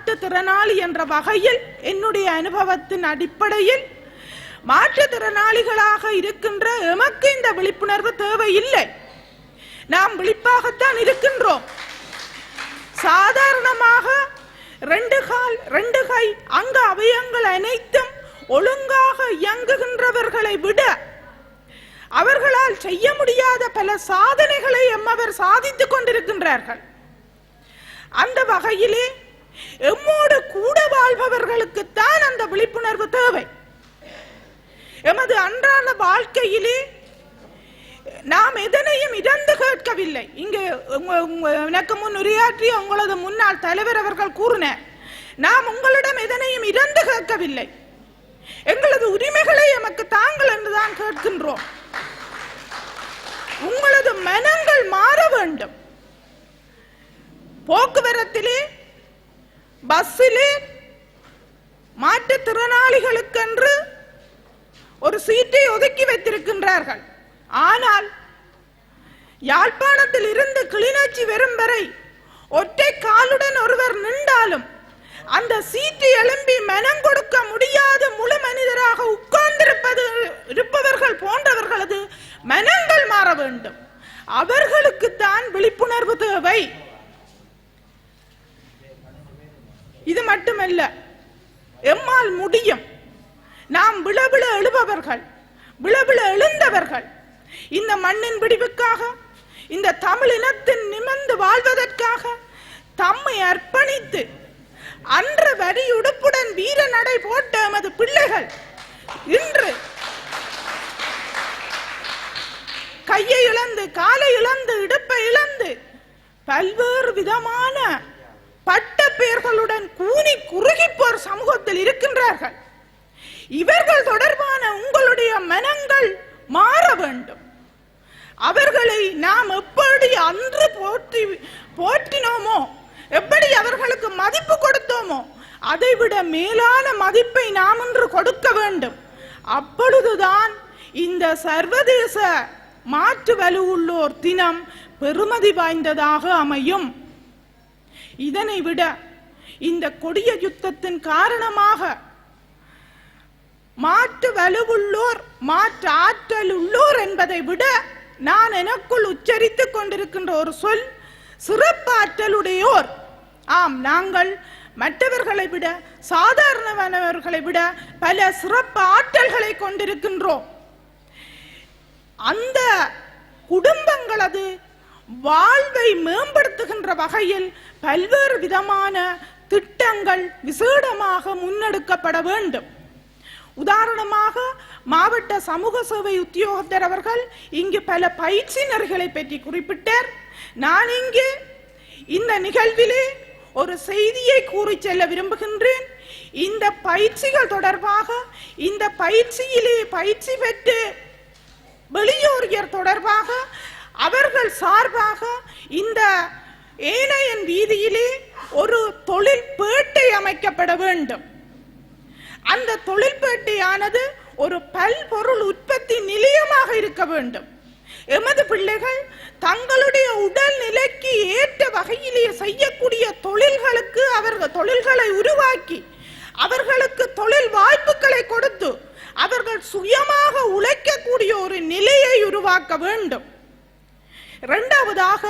மாற்றுத்திறனாளி என்ற வகையில் என்னுடைய அனுபவத்தின் அடிப்படையில் மாற்றுத்திறனாளிகளாக இருக்கின்ற எமக்கு இந்த விழிப்புணர்வு தேவையில்லை. நாம் விழிப்பாகத்தான் இருக்கின்றோம். சாதாரணமாக 2 கால் 2 கை அங்க அவயங்கள் அனைத்தும் ஒழுங்காக இயங்குகின்றவர்களை விட அவர்களால் செய்ய முடியாத பல சாதனைகளை எம்மவர் சாதித்துக் கொண்டிருக்கின்றார்கள். அந்த வகையிலே எம்மோடு கூட வாழ்பவர்களுக்குத்தான் அந்த விழிப்புணர்வு தேவை. எமது அன்றாட வாழ்க்கையிலே நாம் எதனையும் இறந்து கேட்கவில்லை. இங்கு எனக்கு முன் உரையாற்றிய உங்களது முன்னாள் தலைவர் அவர்கள் கூறினார், நாம் உங்களிடம் எதனையும் இறந்து கேட்கவில்லை, எங்களது உரிமைகளை எமக்கு தாங்கள் என்றுதான் கேட்கின்றோம். உங்களது மனங்கள் மாற வேண்டும். போக்குவரத்திலே பஸ்ஸிலே மாற்றுத்திறனாளிகளுக்கென்று ஒரு சீட்டை ஒதுக்கி வைத்திருக்கின்றார்கள். ஆனால் யாழ்ப்பாணத்தில் இருந்து கிளிநொச்சி வரும் வரை ஒற்றை காலுடன் ஒருவர் நின்றாலும் அந்த சீட்டு எழும்பி மனம் கொடுக்க முடியாத முழு மனிதராக இருப்பவர்கள் போன்றவர்களது மனங்கள் மாற வேண்டும். அவர்களுக்குத்தான் விழிப்புணர்வு தேவை. இது மட்டுமல்ல, எம்மால் முடியும். நாம் விழவிழ எழுபவர்கள், விழவிழ எழுந்தவர்கள். இந்த மண்ணின் விடிவுக்காக, இந்த தமிழ் இனத்தின் நிமிர்ந்து வாழ்வதற்காக தம்மை அர்ப்பணித்து அன்று வரி உடுப்புடன் வீர நடை போட்ட எமது பிள்ளைகள் இன்று கையை இழந்து, காலை இழந்து, இடுப்பை இழந்து பல்வேறு விதமான பட்ட பெயர்களுடன் கூனி குறுகிப்போர் சமூகத்தில் இருக்கின்றார்கள். இவர்கள் தொடர்பான உங்களுடைய மனங்கள் மாற வேண்டும். அவர்களை நாம் எப்படி அன்று போற்றினோமோ, எப்படி அவர்களுக்கு மதிப்பு கொடுத்தோமோ, அதைவிட மேலான மதிப்பை நாம் இன்று கொடுக்க வேண்டும். அப்பொழுதுதான் இந்த சர்வதேச மாற்று வலுவுள்ளோர் தினம் பெருமதி வாய்ந்ததாக அமையும். இதனை விட இந்த கொடிய யுத்தத்தின் காரணமாக மாற்று வலுவுள்ளோர், மாற்று ஆற்றல் உள்ளோர் என்பதை விட நான் எனக்குள் உச்சரித்துக் கொண்டிருக்கின்ற ஒரு சொல் சிறப்பாற்றலுடையோர். ஆம், நாங்கள் மற்றவர்களை விட, சாதாரணமானவர்களை விட பல சிறப்பு ஆற்றல்களை கொண்டிருக்கின்றோம். அந்த குடும்பங்களது வாழ்வை மேம்படுத்துகின்ற வகையில் பல்வேறு விதமான திட்டங்கள் விசேடமாக முன்னெடுக்கப்பட வேண்டும். உதாரணமாக மாவட்ட சமூக சேவை உத்தியோகத்தர் அவர்கள் இங்கு பல பயிற்சி நெறிகளை பற்றி குறிப்பிட்டார். நான் இங்கு இந்த நிகழ்விலே ஒரு செய்தியை கூறி செல்ல விரும்புகின்றேன். இந்த பயிற்சிகள் தொடர்பாக, இந்த பயிற்சியிலே பயிற்சி பெற்று வெளியூரியர் தொடர்பாக அவர்கள் சார்பாக இந்த ஏனையன் வீதியிலே ஒரு தொழில் பேட்டை அமைக்கப்பட வேண்டும். அந்த தொழிற்பேட்டையானது ஒரு பல்பொருள் உற்பத்தி நிலையமாக இருக்க வேண்டும். எமது பிள்ளைகள் தங்களுடைய உடல் நிலைக்கு ஏற்ற வகையிலே செய்யக்கூடிய தொழில்களுக்கு அவர்கள் தொழில்களை உருவாக்கி அவர்களுக்கு தொழில் வாய்ப்புகளை கொடுத்து அவர்கள் சுயமாக உழைக்கக்கூடிய ஒரு நிலையை உருவாக்க வேண்டும். இரண்டாவதாக,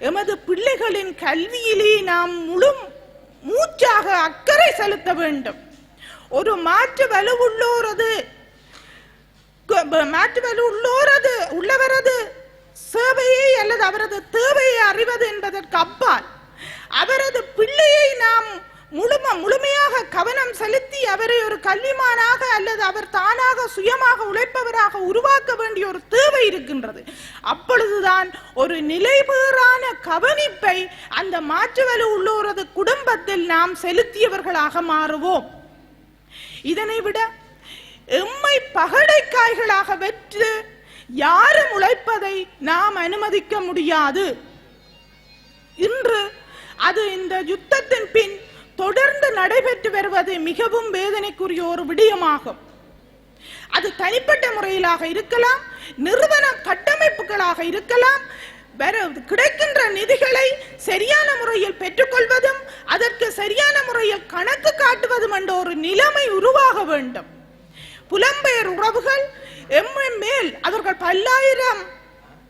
எமது பிள்ளைகளின் கல்வியிலே நாம் முழு மூச்சாக அக்கறை செலுத்த வேண்டும். ஒரு மாற்று உள்ளவரது சேவையை அல்லது அவரது தேவையை அறிவது என்பதற்கு அப்பால் அவரது பிள்ளையை நாம் முழுமையாக கவனம் செலுத்தி அவரை ஒரு கல்விமானாக அல்லது அவர் தானாக சுயமாக உழைப்பவராக உருவாக்க வேண்டிய ஒரு தேவை இருக்கின்றது. அப்பொழுதுதான் ஒரு நிலைபெறான கவனிப்பை அந்த மாற்றுவலு உள்ளோரது குடும்பத்தில் நாம் செலுத்தியவர்களாக மாறுவோம். இதனை விட எம்மை பகடைக்காய்களாக வெற்று யாரும் உழைப்பதை நாம் அனுமதிக்க முடியாது. இன்று அது இந்த யுத்தத்தின் பின் தொடர்ந்து நடைபெற்று வருவது மிகவும் வேதனைக்குரிய ஒரு விடயமாகும். அது தனிப்பட்ட முறையிலாக இருக்கலாம், நிறுவன கட்டமைப்புகளாக இருக்கலாம், கிடைக்கின்ற நிதிகளை சரியான முறையில் பெற்றுக்கொள்வதும் அதற்கு சரியான முறையில் கணக்கு காட்டுவதும் என்ற ஒரு நிலைமை உருவாக வேண்டும். புலம்பெயர் உறவுகள் மேல் அவர்கள் பல்லாயிரம்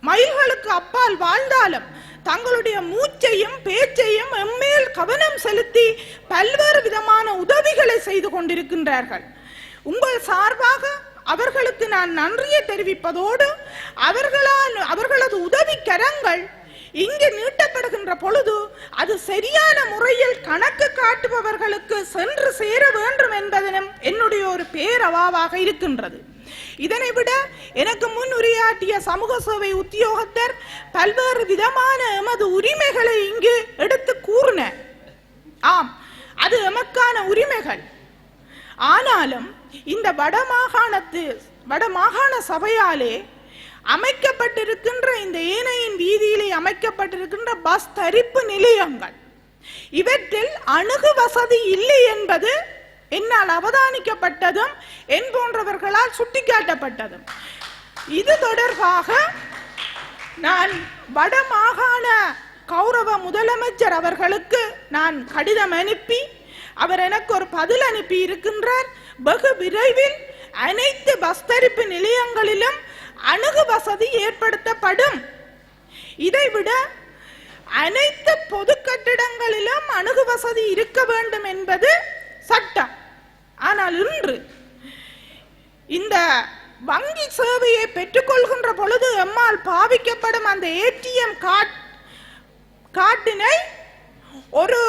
மைல்களுக்கு அப்பால் வாழ்ந்தாலும் தங்களுடைய மூச்சையும் பேச்சையும் எம்மேல் கவனம் செலுத்தி பல்வேறு விதமான உதவிகளை செய்து கொண்டிருக்கின்றார்கள். உங்கள் சார்பாக அவர்களுக்கு நான் நன்றியை தெரிவிப்பதோடு அவர்களது உதவி கரங்கள் இங்கு நீட்டப்படுகின்ற பொழுது அது சரியான முறையில் கணக்கு காட்டுபவர்களுக்கு சென்று சேர வேண்டும் என்பதனும் என்னுடைய ஒரு பேரவாவாக இருக்கின்றது. இதனை விட எனக்கு முன் உரையாற்றிய சமூக சேவை உத்தியோகத்தர் பல்வேறு விதமான எமது உரிமைகளை இங்கு எடுத்து கூறினர். ஆம், அது எமக்கான உரிமைகள். ஆனாலும் இந்த வடமாகாண சபையாலே அமைக்கப்பட்டிருக்கின்ற இந்த ஏனையின் வீதியிலே அமைக்கப்பட்டிருக்கின்ற பஸ் தரிப்பு நிலையங்கள் இவற்றில் அணுகு வசதி இல்லை என்பது என்னால் அவதானிக்கப்பட்டதும் என் போன்றவர்களால் சுட்டிக்காட்டப்பட்டதும். இது தொடர்பாக நான் வடமாகாண கௌரவ முதலமைச்சர் அவர்களுக்கு நான் கடிதம் அனுப்பி அவர் எனக்கு ஒரு பதில் அனுப்பி இருக்கின்றார். வெகு விரைவில் அனைத்து பஸ் தரிப்பு நிலையங்களிலும் அணுகு வசதி ஏற்படுத்தப்படும். இதைவிட அனைத்து பொது கட்டிடங்களிலும் அணுகு வசதி இருக்க வேண்டும் என்பது சட்டம். ஆனால் இன்று இந்த வங்கி சேவையை பெற்றுக்கொள்கின்ற பொழுது எம்மால் பாவிக்கப்படும் அந்த ஏடிஎம் கார்டினை ஒரு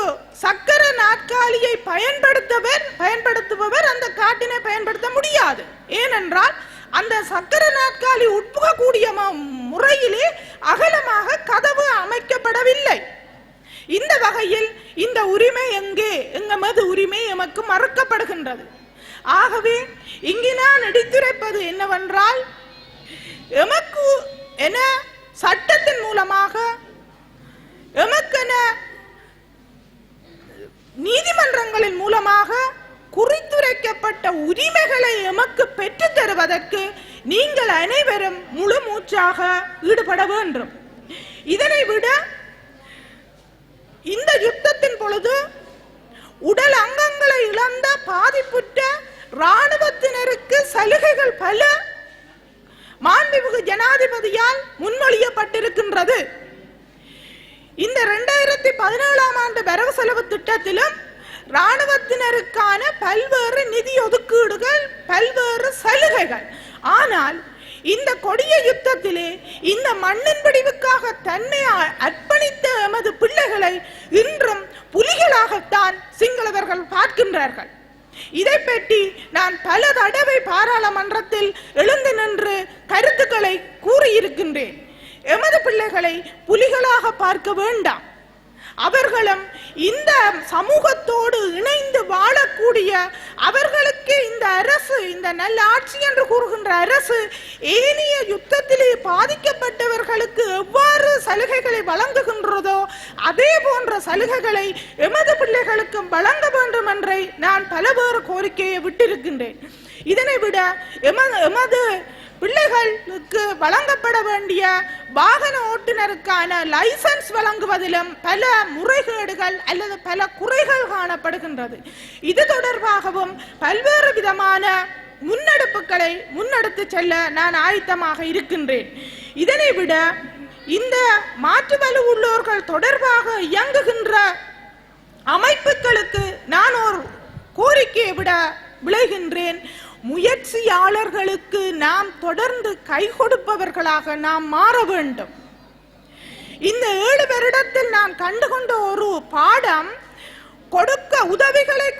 சக்கர நாற்காலியை பயன்படுத்துபவர் அந்த கார்டினை பயன்படுத்த முடியாது. ஏனென்றால் அந்த சக்கர நாற்காலி உட்புகக்கூடிய முறையிலே அகலமாக கதவு அமைக்கப்படவில்லை. இந்த வகையில் இந்த உரிமை எங்கமது உரிமை எமக்கு மறுக்கப்படுகின்றது. ஆகவே இங்கு நான் எடுத்துரைப்பது என்னவென்றால், எமக்கு என சட்டத்தின் மூலமாக எமக்கென நீதிமன்றங்களின் மூலமாக குறித்துரைக்கப்பட்ட உரிமைகளை எமக்கு பெற்று தருவதற்கு நீங்கள் அனைவரும் முழு மூச்சாக ஈடுபட வேண்டும். இதனை விட இந்த யுத்தத்தின் பொழுது உடல் அங்கங்களை இழந்த பாதிப்புற்ற இராணுவத்தினருக்கு சலுகைகள் பல மாண்புமிகு ஜனாதிபதியால் முன்மொழியப்பட்டிருக்கின்றது. இந்த 2017ஆம் ஆண்டு வரவு செலவு திட்டத்திலும் இராணுவத்தினருக்கான பல்வேறு நிதி ஒதுக்கீடுகள், பல்வேறு சலுகைகள். ஆனால் இந்த கொடிய யுத்தத்திலே இந்த மண்ணின் பிடிவுக்காக தன்னை அர்ப்பணித்த எமது பிள்ளைகளை இன்றும் புலிகளாகத்தான் சிங்களவர்கள் பார்க்கின்றார்கள். இதை பற்றி நான் பல தடவை பாராளுமன்றத்தில் எழுந்து நின்று கருத்துக்களை கூறியிருக்கின்றேன். எமது பிள்ளைகளை புலிகளாக பார்க்க வேண்டாம். அவர்களும் இந்த சமூகத்தோடு இணைந்து வாழக்கூடிய அவர்களுக்கு இந்த அரசு, இந்த நல்ல ஆட்சி என்று கூறுகின்ற அரசு ஏனைய யுத்தத்திலே பாதிக்கப்பட்டவர்களுக்கு எவ்வாறு சலுகைகளை வழங்குகின்றதோ அதே போன்ற சலுகைகளை எமது பிள்ளைகளுக்கும் வழங்க வேண்டும் என்றே நான் பலவேறு கோரிக்கையை விட்டிருக்கின்றேன். இதனை விட எமது பிள்ளைகளுக்கு வழங்கப்பட வேண்டிய வாகன ஓட்டுநருக்கான லைசன்ஸ் வழங்குவதிலும் பல முறைகேடுகள் அல்லது பல குறைகள் காணப்படுகின்றது. இது தொடர்பாகவும் பல்வேறு விதமான முன்னெடுப்புகளை முன்னெடுத்து செல்ல நான் ஆயத்தமாக இருக்கின்றேன். இதனை விட இந்த மாற்று வலு உள்ளோர்கள் தொடர்பாக இயங்குகின்ற அமைப்புகளுக்கு நான் ஒரு கோரிக்கையை விட விளைகின்றேன். முயற்சியாளர்களுக்கு நாம் தொடர்ந்து கை கொடுப்பவர்களாக நாம் மாற வேண்டும். இந்த 7 வருடத்தில் நான் கண்டுகொண்ட ஒரு பாடம், உதவிகளை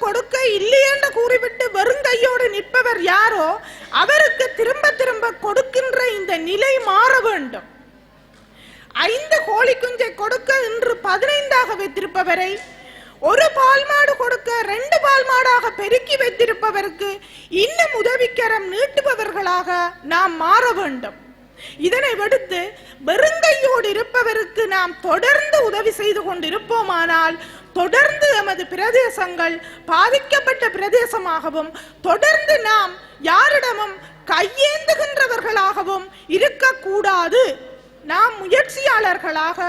கொடுக்க இல்லை என்று கூறிவிட்டு வெறுங்கையோடு நிற்பவர் யாரோ அவருக்கு திரும்ப திரும்ப கொடுக்கின்ற இந்த நிலை மாற வேண்டும். 5 கோழி குஞ்சை கொடுக்க இன்று 15ஆக வைத்திருப்பவரை, ஒரு பால் மாடு கொடுக்க 2 பால் மாடாக பெருக்கி வைத்திருப்பவருக்கு இன்னும் உதவிக்கரம் நீட்டுபவர்களாக நாம் மாற வேண்டும். இதனை விடுத்து வெறுங்கையோடு இருப்பவருக்கு நாம் தொடர்ந்து உதவி செய்து கொண்டிருப்போமானால் தொடர்ந்து எமது பிரதேசங்கள் பாதிக்கப்பட்ட பிரதேசமாகவும் தொடர்ந்து நாம் யாரிடமும் கையேந்துகின்றவர்களாகவும் இருக்கக்கூடாது. நாம் முயற்சியாளர்களாக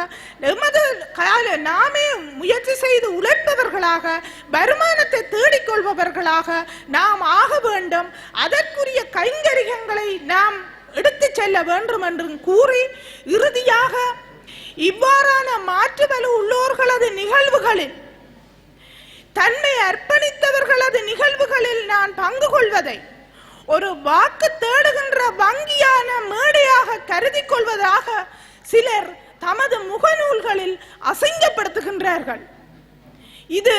நாமே முயற்சி செய்து உழைப்பவர்களாக வருமானத்தை தேடிக்கொள்பவர்களாக நாம் ஆக வேண்டும். அதற்குரிய கைங்கரியங்களை நாம் எடுத்து செல்ல வேண்டும் என்றும் கூறி இறுதியாக இவ்வாறான மாற்று வலு உள்ளோர்களது நிகழ்வுகளில் தன்னை அர்ப்பணித்தவர்களது நிகழ்வுகளில் நான் பங்கு கொள்வதை ஒரு வாக்கு தேடுகின்ற வங்கியான மேடையாக கருதி கொள்வதாக சிலர் தமது முகநூல்களில் அசிங்கப்படுத்துகின்றார்கள். இது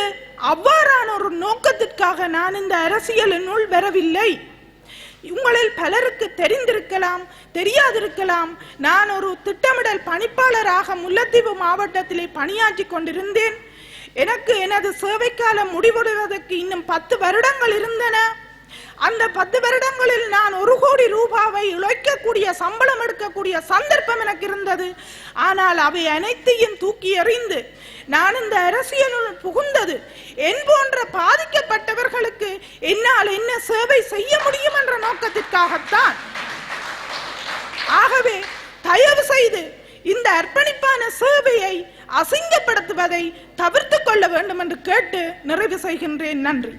அவ்வாறான ஒரு நோக்கத்திற்காக நான் இந்த அரசியலினுள் வரவில்லை. உங்களில் பலருக்கு தெரிந்திருக்கலாம், தெரியாதிருக்கலாம். நான் ஒரு திட்டமிடல் பணிப்பாளராக முல்லைத்தீவு மாவட்டத்திலே பணியாற்றி கொண்டிருந்தேன். எனக்கு எனது சேவைக்காலம் முடிவடைவதற்கு இன்னும் 10 வருடங்கள் இருந்தன. அந்த 10 வருடங்களில் நான் 1 கோடி ரூபாவை இழைக்கக்கூடிய சம்பளம் எடுக்கக்கூடிய சந்தர்ப்பம் எனக்கு இருந்தது. ஆனால் அவை அனைத்தையும் தூக்கி எறிந்து நான் இந்த அரசியலுள் புகுந்தது என் போன்ற பாதிக்கப்பட்டவர்களுக்கு என்னால் என்ன சேவை செய்ய முடியும் என்ற நோக்கத்திற்காகத்தான். ஆகவே தயவு செய்து இந்த அர்ப்பணிப்பான சேவையை அசிங்கப்படுத்துவதை தவிர்த்து கொள்ள வேண்டும் என்று கேட்டு நிறைவு செய்கின்றேன். நன்றி.